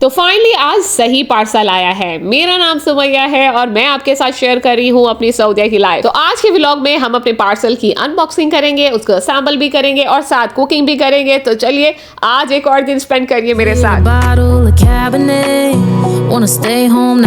तो फाइनली आज सही पार्सल आया है। मेरा नाम सुमैया है और मैं आपके साथ शेयर कर रही हूँ अपनी सऊदीया की लाइफ। तो आज के व्लॉग में हम अपने पार्सल की अनबॉक्सिंग करेंगे, उसको असेंबल भी करेंगे और साथ कुकिंग भी करेंगे। तो चलिए आज एक और दिन स्पेंड करिए मेरे साथ। अस्सलाम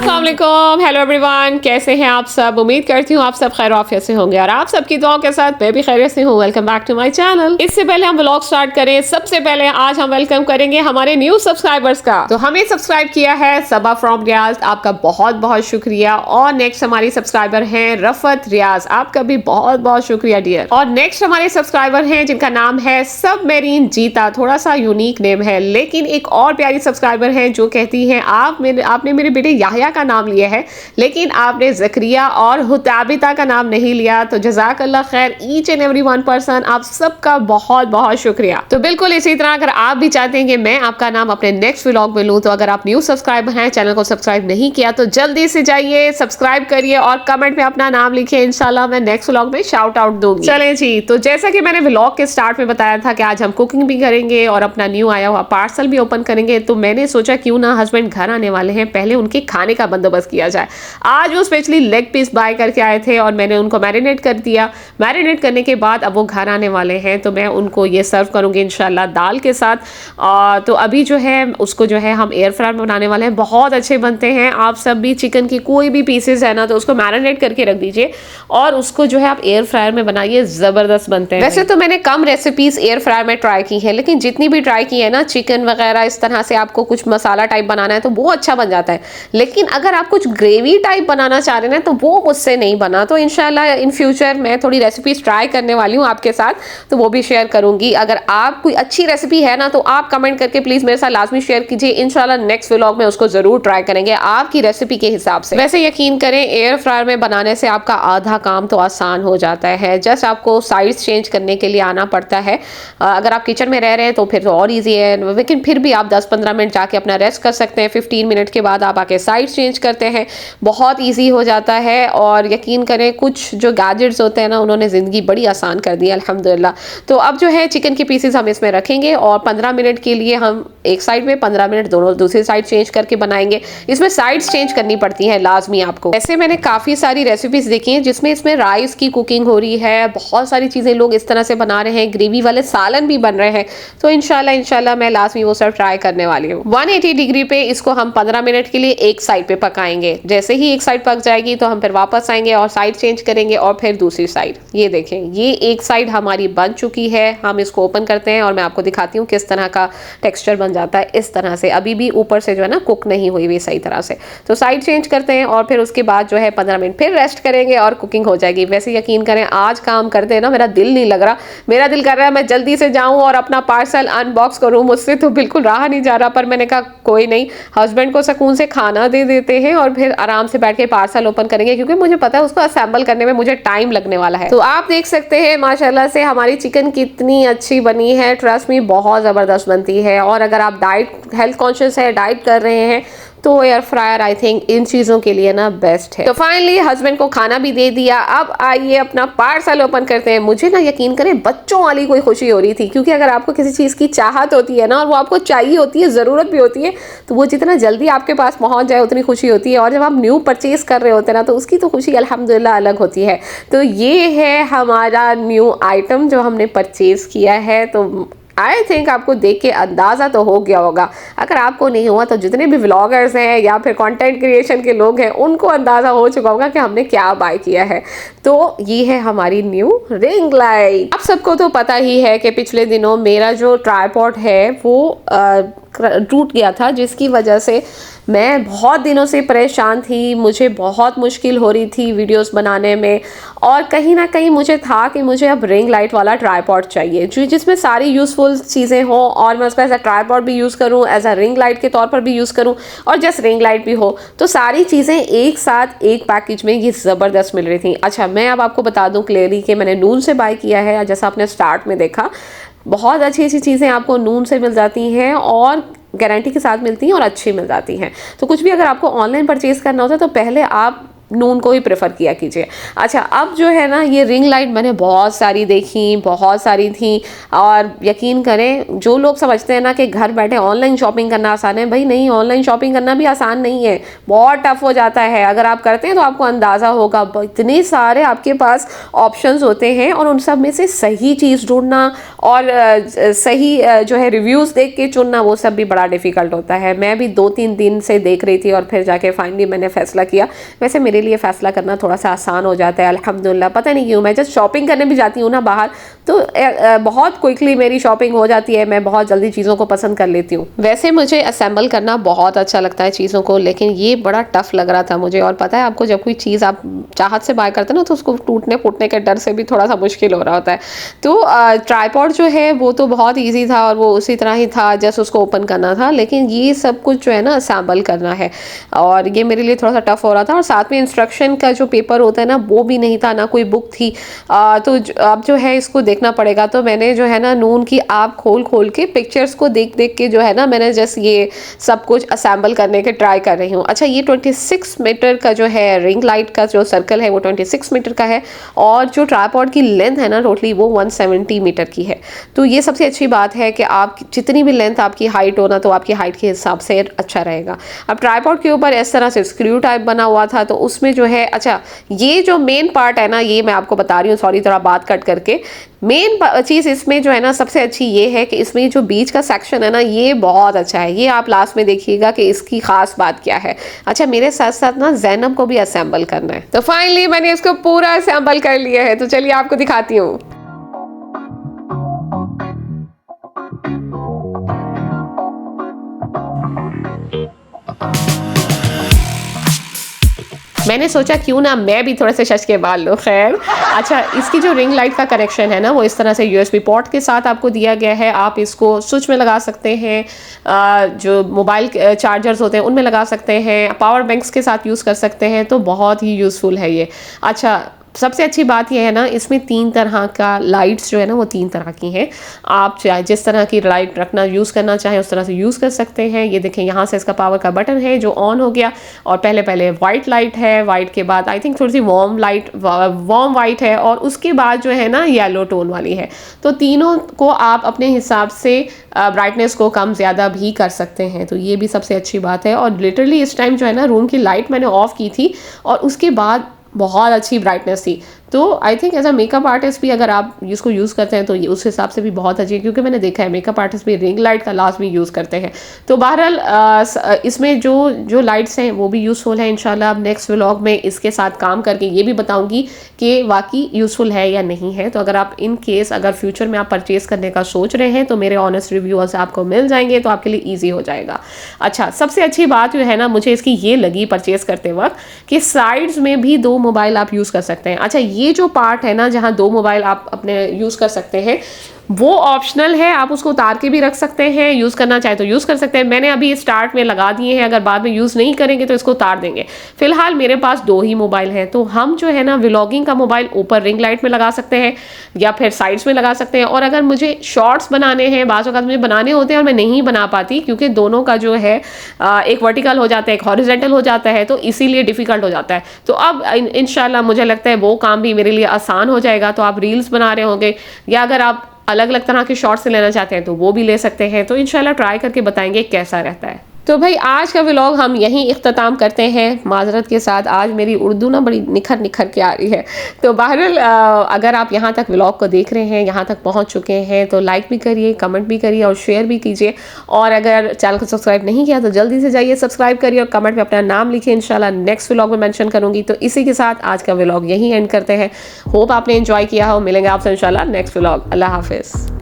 वालेकुम, हेलो एवरीवन, कैसे हैं आप सब? उम्मीद करती हूँ आप सब खैर आफियत से होंगे और आप सबकी दुआओं के साथ मैं भी खैरियत से हूँ। Welcome back to my channel. इससे पहले हम व्लॉग स्टार्ट करें, सबसे पहले आज हम वेलकम करेंगे हमारे न्यू सब्सक्राइबर्स का। तो हमें सब्सक्राइब किया है सबा फ्रॉम रियाज, आपका बहुत बहुत शुक्रिया। और नेक्स्ट हमारी सब्सक्राइबर हैं रफत रियाज, आपका भी बहुत बहुत शुक्रिया डियर। और नेक्स्ट हमारे सब्सक्राइबर हैं जिनका नाम है सबमरीन जीता, थोड़ा सा यूनिक नेम है, लेकिन एक और प्यारी सब्सक्राइबर है जो कहती है आपने मेरे बेटे याहिया का नाम लिया है लेकिन आपने जकरिया और हुताबिता का नाम नहीं लिया। तो जज़ाकल्लाह खैर each and every one person, आप सबका बहुत बहुत शुक्रिया। तो बिल्कुल इसी तरह अगर आप भी चाहते हैं कि मैं आपका नाम अपने नेक्स्ट व्लॉग में लूं, तो अगर आप न्यू सब्सक्राइबर हैं, चैनल को सब्सक्राइब नहीं किया तो जल्दी से जाइए सब्सक्राइब करिए और कमेंट में अपना नाम लिखिए, इंशाल्लाह मैं नेक्स्ट व्लॉग में शाउट आउट दूंगी। चलें जी, तो जैसा कि मैंने व्लॉग के स्टार्ट में बताया था कि आज हम कुकिंग भी करेंगे और अपना न्यू आया हुआ पार्सल भी ओपन करेंगे। तो मैंने सोचा क्यों ना हस्बैंड घर आने वाले हैं, पहले उनके खाने का बंदोबस्त किया जाए। आज वो स्पेशली लेग पीस बाय करके आए थे और मैंने उनको मैरिनेट कर दिया। मैरिनेट करने के बाद अब वो घर आने वाले हैं तो मैं उनको ये सर्व करूंगी इंशाल्लाह दाल के साथ। तो अभी जो है उसको जो है हम एयर फ्रायर में बनाने वाले हैं, बहुत अच्छे बनते हैं। आप सब भी चिकन की कोई भी पीसेस है ना तो उसको मैरिनेट करके रख दीजिए और उसको जो है आप एयर फ्रायर में बनाइए, जबरदस्त बनते हैं। वैसे तो मैंने कम रेसिपीज एयर फ्रायर में ट्राई की है, लेकिन जितनी भी ट्राई की है ना, चिकन वगैरह इस तरह से आपको कुछ मसाला टाइप बनाना है तो वो अच्छा बन जाता है। लेकिन अगर आप कुछ ग्रेवी टाइप बनाना चाह रहे हैं तो वो मुझसे नहीं बना। तो इंशाल्लाह इन फ्यूचर मैं थोड़ी रेसिपीज ट्राई करने वाली हूँ आपके साथ, तो वो भी शेयर करूंगी। अगर आप कोई अच्छी रेसिपी है ना तो आप कमेंट करके प्लीज मेरे साथ लाजमी शेयर कीजिए, इंशाल्लाह नेक्स्ट व्लॉग में उसको जरूर ट्राई करेंगे आपकी रेसिपी के हिसाब से। वैसे यकीन करें एयर फ्रायर में बनाने से आपका आधा काम तो आसान हो जाता है, जस्ट आपको साइड्स चेंज करने के लिए आना पड़ता है। अगर आप किचन में रह रहे हैं तो फिर और ईजी है, लेकिन फिर भी आप 10-15 मिनट जाके अपना रेस्ट कर सकते हैं। 15 मिनट के बाद आप आके साइड चेंज करते हैं, बहुत ईजी हो जाता है। और यकीन करें कुछ जो गैजेट्स होते हैं ना उन्होंने ज़िंदगी बड़ी आसान कर दी अल्हम्दुलिल्लाह। तो अब जो है चिकन के पीसेस हम इसमें रखेंगे और 15 मिनट के लिए हम एक साइड में, 15 मिनट दोनों दूसरी साइड चेंज करके बनाएंगे। इसमें साइड्स चेंज करनी पड़ती है लाजमी आपको। ऐसे मैंने काफ़ी सारी रेसिपीज देखी हैं जिसमें इसमें राइस की कुकिंग हो रही है, बहुत सारी चीज़ें लोग इस तरह से बना रहे हैं, ग्रेवी वाले सालन भी बन रहे हैं। तो इंशाल्लाह मैं लाजमी वो सब ट्राई करने वाली हूँ। 180 डिग्री पे इसको हम 15 मिनट के लिए एक साइड पे पकाएंगे। जैसे ही एक साइड पक जाएगी तो हम फिर वापस आएंगे और साइड चेंज करेंगे और फिर दूसरी साइड। ये देखें, ये एक साइड हमारी बन चुकी है। हम इसको ओपन करते हैं और मैं आपको दिखाती हूँ किस तरह का टेक्सचर बन जाता है। इस तरह से अभी भी ऊपर से जो है ना कुक नहीं हुई हुई सही तरह से। तो साइड चेंज करते हैं और फिर उसके बाद जो है 15 मिनट फिर रेस्ट करेंगे और कुकिंग हो जाएगी। वैसे यकीन करें आज काम करते हैं ना मेरा दिल नहीं लग रहा, मेरा दिल कर रहा है मैं जल्दी से जाऊँ और अपना पार्सल अनबॉक्स करूँ, मुझसे तो बिल्कुल रहा नहीं जा रहा। पर मैंने कहा कोई नहीं, हस्बैंड को सुकून से खाना दे देते हैं और फिर आराम से बैठ के पार्सल ओपन करेंगे, क्योंकि मुझे पता है उसको असेंबल करने में मुझे टाइम लगने वाला है। तो आप देख सकते हैं माशाल्लाह से हमारी चिकन कितनी अच्छी बनी है, ट्रस्ट मी बहुत ज़बरदस्त बनती है। और अगर आप डाइट हेल्थ कॉन्शियस है, डाइट कर रहे हैं तो air fryer I think in चीज़ों के लिए ना बेस्ट है। तो फाइनली हस्बैंड को खाना भी दे दिया, अब आइए अपना पार्सल ओपन करते हैं। मुझे ना यकीन करें बच्चों वाली कोई खुशी हो रही थी, क्योंकि अगर आपको किसी चीज़ की चाहत होती है ना और वो आपको चाहिए होती है, ज़रूरत भी होती है, तो वो जितना जल्दी आपके पास पहुँच जाए उतनी खुशी होती है। और जब आप न्यू परचेज कर रहे होते हैं ना तो उसकी तो खुशी अल्हम्दुलिल्लाह अलग होती है। तो ये है हमारा न्यू आइटम जो हमने परचेज़ किया है। तो आई थिंक आपको देख के अंदाज़ा तो हो गया होगा, अगर आपको नहीं हुआ तो जितने भी व्लॉगर्स हैं या फिर कंटेंट क्रिएशन के लोग हैं उनको अंदाज़ा हो चुका होगा कि हमने क्या बाय किया है। तो ये है हमारी न्यू रिंग लाइट। आप सबको तो पता ही है कि पिछले दिनों मेरा जो ट्राइपॉड है वो टूट गया था, जिसकी वजह से मैं बहुत दिनों से परेशान थी, मुझे बहुत मुश्किल हो रही थी वीडियोस बनाने में। और कहीं ना कहीं मुझे था कि मुझे अब रिंग लाइट वाला ट्राइपॉड चाहिए जो जिसमें सारी यूज़फुल चीज़ें हों और मैं उसको एज अ ट्राइपॉड भी यूज़ करूँ, एज अ रिंग लाइट के तौर पर भी यूज़ करूँ और जस्ट रिंग लाइट भी हो। तो सारी चीज़ें एक साथ एक पैकेज में ये ज़बरदस्त मिल रही थी। अच्छा, मैं अब आपको बता दूँ क्लियरली कि मैंने नून से बाय किया है। जैसा आपने स्टार्ट में देखा, बहुत अच्छी अच्छी चीज़ें आपको नून से मिल जाती हैं और गारंटी के साथ मिलती हैं और अच्छी मिल जाती हैं। तो कुछ भी अगर आपको ऑनलाइन परचेज़ करना होता है तो पहले आप नून को ही प्रेफर किया कीजिए। अच्छा, अब जो है ना ये रिंग लाइट मैंने बहुत सारी देखी, बहुत सारी थी, और यकीन करें जो लोग समझते हैं ना कि घर बैठे ऑनलाइन शॉपिंग करना आसान है, भाई नहीं, ऑनलाइन शॉपिंग करना भी आसान नहीं है, बहुत टफ हो जाता है। अगर आप करते हैं तो आपको अंदाज़ा होगा, इतने सारे आपके पास ऑप्शंस होते हैं और उन सब में से सही चीज़ ढूंढना और सही जो है रिव्यूज़ देख के चुनना, वो सब भी बड़ा डिफ़िकल्ट होता है। मैं भी 2-3 दिन से देख रही थी और फिर जाके फाइनली मैंने फ़ैसला किया। वैसे मेरे लिए फ़ैसला करना थोड़ा सा आसान हो जाता है अल्हम्दुलिल्लाह, पता नहीं क्यों। मैं जब शॉपिंग करने भी जाती हूँ ना बाहर, तो बहुत क्विकली मेरी शॉपिंग हो जाती है, मैं बहुत जल्दी चीज़ों को पसंद कर लेती हूँ। वैसे मुझे असेंबल करना बहुत अच्छा लगता है चीज़ों को, लेकिन ये बड़ा टफ लग रहा था मुझे। और पता है आपको, जब कोई चीज़ आप चाहत से बाय करते हैं ना, तो उसको टूटने फूटने के डर से भी थोड़ा सा मुश्किल हो रहा होता है। तो ट्राइपॉड जो है वो तो बहुत ईजी था और वो उसी तरह ही था, जस्ट उसको ओपन करना था। लेकिन ये सब कुछ जो है ना असेंबल करना है, और ये मेरे लिए थोड़ा सा टफ हो रहा था। और साथ में इंस्ट्रक्शन का जो पेपर होता है ना, वो भी नहीं था, ना कोई बुक थी। तो अब जो है इसको देखना पड़ेगा। तो मैंने जो है ना नून की आप खोल के पिक्चर्स को देख देख के जो है ना, मैंने जस्ट ये सब कुछ असेंबल करने के ट्राई कर रही हूँ। अच्छा, ये 26 मीटर का जो है रिंग लाइट का जो सर्कल है वो 26 मीटर का है, और जो ट्राइपॉड की लेंथ है ना टोटली वो 170 मीटर की है। तो ये सबसे अच्छी बात है कि आप जितनी भी लेंथ आपकी हाइट हो ना, तो आपकी हाइट के हिसाब से अच्छा रहेगा। अब ट्राइपॉड के ऊपर इस तरह से स्क्रू टाइप बना हुआ था, तो उसमें जो है, अच्छा ये जो मेन पार्ट है ना, ये मैं आपको बता रही हूँ, सॉरी थोड़ा बात कट करके। मेन चीज़ इसमें जो है ना सबसे अच्छी ये है कि इसमें जो बीच का सेक्शन है ना, ये बहुत अच्छा है। ये आप लास्ट में देखिएगा कि इसकी खास बात क्या है। अच्छा, मेरे साथ साथ ना ज़ैनब को भी असेंबल करना है, तो फाइनली मैंने इसको पूरा असेंबल कर लिया है। तो चलिए आपको दिखाती हूँ। मैंने सोचा क्यों ना मैं भी थोड़े से शश के बाल लूँ। खैर, अच्छा, इसकी जो रिंग लाइट का कनेक्शन है ना, वो इस तरह से USB पोर्ट के साथ आपको दिया गया है। आप इसको स्विच में लगा सकते हैं, जो मोबाइल चार्जर्स होते हैं उनमें लगा सकते हैं, पावर बैंक्स के साथ यूज़ कर सकते हैं। तो बहुत ही यूज़फुल है ये। अच्छा, सबसे अच्छी बात यह है ना, इसमें 3 तरह का लाइट्स जो है ना वो 3 तरह की हैं। आप चाहे जिस तरह की लाइट रखना यूज़ करना चाहें उस तरह से यूज़ कर सकते हैं। ये देखें, यहाँ से इसका पावर का बटन है जो ऑन हो गया, और पहले वाइट लाइट है, वाइट के बाद आई थिंक थोड़ी सी वार्म वाइट है, और उसके बाद जो है ना येलो टोन वाली है। तो तीनों को आप अपने हिसाब से ब्राइटनेस को कम ज़्यादा भी कर सकते हैं। तो ये भी सबसे अच्छी बात है। और लिटरली इस टाइम जो है ना रूम की लाइट मैंने ऑफ़ की थी और उसके बाद बहुत अच्छी ब्राइटनेस थी। तो I think as a makeup artist भी अगर आप इसको यूज़ करते हैं तो ये उस हिसाब से भी बहुत अच्छी है, क्योंकि मैंने देखा है मेकअप आर्टिस्ट भी रिंग लाइट का लास्ट भी यूज़ करते हैं। तो बहरहाल इसमें जो लाइट्स हैं वो भी यूज़फुल है। इंशाल्लाह अब नेक्स्ट व्लॉग में इसके साथ काम करके ये भी बताऊंगी कि वाकई यूज़फुल है या नहीं है। तो अगर आप इन केस अगर फ्यूचर में आप परचेज़ करने का सोच रहे हैं तो मेरे ऑनेस्ट रिव्यूअर्स आपको मिल जाएंगे, तो आपके लिए ईजी हो जाएगा। अच्छा, सबसे अच्छी बात जो है ना मुझे इसकी ये लगी परचेज़ करते वक्त कि साइड्स में भी 2 मोबाइल आप यूज़ कर सकते हैं। अच्छा, ये जो पार्ट है ना जहाँ 2 मोबाइल आप अपने यूज़ कर सकते हैं, वो ऑप्शनल है। आप उसको उतार के भी रख सकते हैं, यूज़ करना चाहे तो यूज़ कर सकते हैं। मैंने अभी स्टार्ट में लगा दिए हैं, अगर बाद में यूज़ नहीं करेंगे तो इसको उतार देंगे। फिलहाल मेरे पास 2 ही मोबाइल हैं, तो हम जो है ना व्लॉगिंग का मोबाइल ऊपर रिंग लाइट में लगा सकते हैं या फिर साइड्स में लगा सकते हैं। और अगर मुझे शॉर्ट्स बनाने हैं, बाज़ औक़ात मुझे बनाने होते हैं और मैं नहीं बना पाती क्योंकि दोनों का जो है एक वर्टिकल हो जाता है, एक हॉरिजॉन्टल हो जाता है, तो इसीलिए डिफ़िकल्ट हो जाता है। तो अब इंशाल्लाह मुझे लगता है वो काम भी मेरे लिए आसान हो जाएगा। तो आप रील्स बना रहे होंगे या अगर आप अलग अलग तरह के शॉर्ट्स लेना चाहते हैं तो वो भी ले सकते हैं। तो इंशाल्लाह ट्राई करके बताएंगे कैसा रहता है। तो भाई आज का व्लॉग हम यहीं इख्तिताम करते हैं। माजरत के साथ आज मेरी उर्दू ना बड़ी निखर के आ रही है। तो बहरहाल अगर आप यहाँ तक व्लॉग को देख रहे हैं, यहाँ तक पहुँच चुके हैं, तो लाइक भी करिए, कमेंट भी करिए और शेयर भी कीजिए। और अगर चैनल को सब्सक्राइब नहीं किया तो जल्दी से जाइए सब्सक्राइब करिए और कमेंट में अपना नाम लिखिए। इंशाल्लाह नेक्स्ट व्लॉग में मेंशन करूँगी। तो इसी के साथ आज का व्लॉग यहीं एंड करते हैं। होप आपने एंजॉय किया हो। मिलेंगे आपसे इंशाल्लाह नेक्स्ट व्लॉग। अल्लाह हाफिज़।